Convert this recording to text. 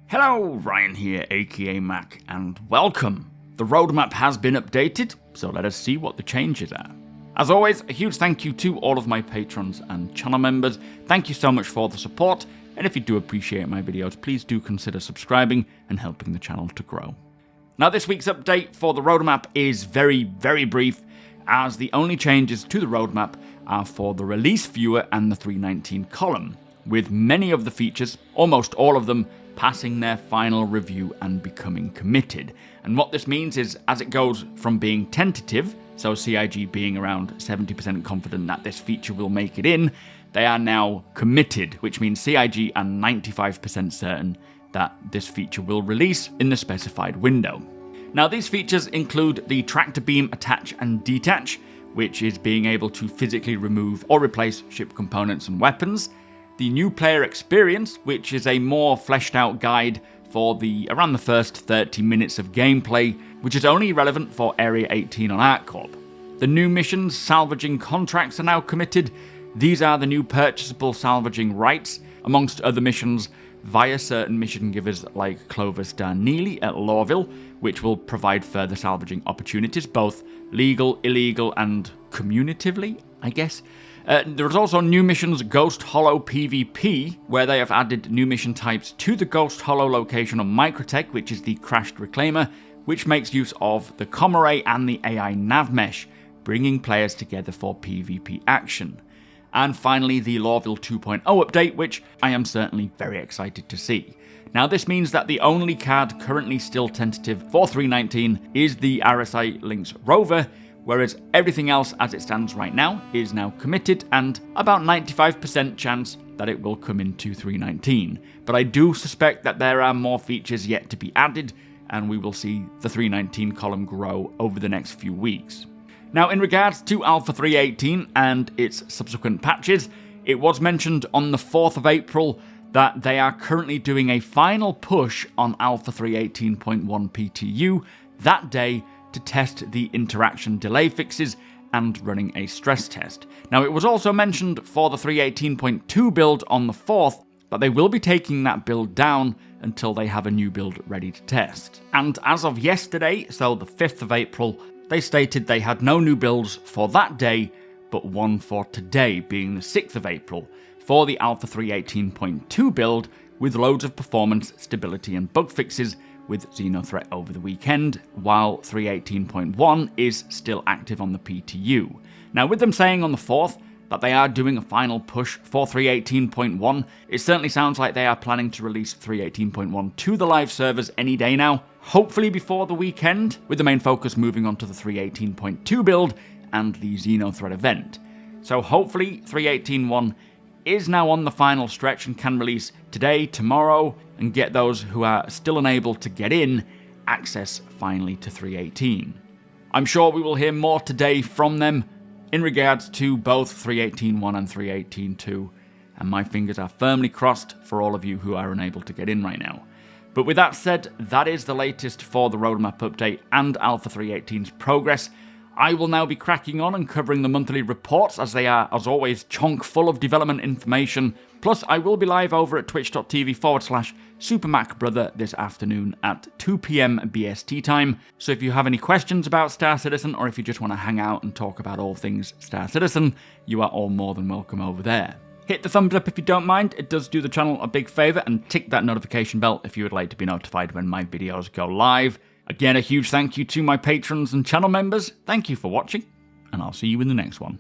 Hello, Ryan here, aka Mac, and welcome. The roadmap has been updated, so let us see what the changes are. As always, a huge thank you to all of my patrons and channel members. Thank you so much for the support, and if you do appreciate my videos, please do consider subscribing and helping the channel to grow. Now, this week's update for the roadmap is very brief, as the only changes to the roadmap are for the release viewer and the 319 column, with many of the features, almost all of them, passing their final review and becoming committed. And what this means is, as it goes from being tentative, so CIG being around 70% confident that this feature will make it in, they are now committed, which means CIG are 95% certain that this feature will release in the specified window. Now, these features include the tractor beam attach and detach, which is being able to physically remove or replace ship components and weapons, the new player experience, which is a more fleshed out guide for around the first 30 minutes of gameplay, which is only relevant for Area 18 on ArcCorp. The new missions salvaging contracts are now committed. These are the new purchasable salvaging rights, amongst other missions, via certain mission givers like Clovis Darneely at Lorville, which will provide further salvaging opportunities, both legal, illegal, and communitively, I guess. There is also new missions Ghost Hollow PvP, where they have added new mission types to the Ghost Hollow location on Microtech, which is the crashed reclaimer, which makes use of the Comaray and the AI nav mesh, bringing players together for PvP action. And finally, the Lorville 2.0 update, which I am certainly very excited to see. Now, this means that the only card currently still tentative for 319 is the RSI Lynx Rover, whereas everything else as it stands right now is now committed and about 95% chance that it will come into 319. But I do suspect that there are more features yet to be added, and we will see the 319 column grow over the next few weeks. Now, in regards to Alpha 318 and its subsequent patches, it was mentioned on the 4th of April that they are currently doing a final push on Alpha 318.1 PTU that day to test the interaction delay fixes and running a stress test. Now, it was also mentioned for the 318.2 build on the 4th that they will be taking that build down until they have a new build ready to test. And as of yesterday, so the 5th of April, they stated they had no new builds for that day, but one for today, being the 6th of April, for the Alpha 318.2 build, with loads of performance, stability, and bug fixes, with Xenothreat over the weekend, while 318.1 is still active on the PTU. Now, with them saying on the 4th that they are doing a final push for 318.1, it certainly sounds like they are planning to release 318.1 to the live servers any day now, hopefully before the weekend, with the main focus moving on to the 318.2 build and the Xenothreat event. So hopefully 318.1 is now on the final stretch and can release today, tomorrow, and get those who are still unable to get in access finally to 318. I'm sure we will hear more today from them in regards to both 318.1 and 318.2, and my fingers are firmly crossed for all of you who are unable to get in right now. But with that said, that is the latest for the roadmap update and Alpha 318's progress. I will now be cracking on and covering the monthly reports, as they are, as always, chock full of development information. Plus, I will be live over at twitch.tv/SuperMacBrother this afternoon at 2 PM BST time. So if you have any questions about Star Citizen, or if you just want to hang out and talk about all things Star Citizen, you are all more than welcome over there. Hit the thumbs up if you don't mind, it does do the channel a big favour, and tick that notification bell if you would like to be notified when my videos go live. Again, a huge thank you to my patrons and channel members. Thank you for watching, and I'll see you in the next one.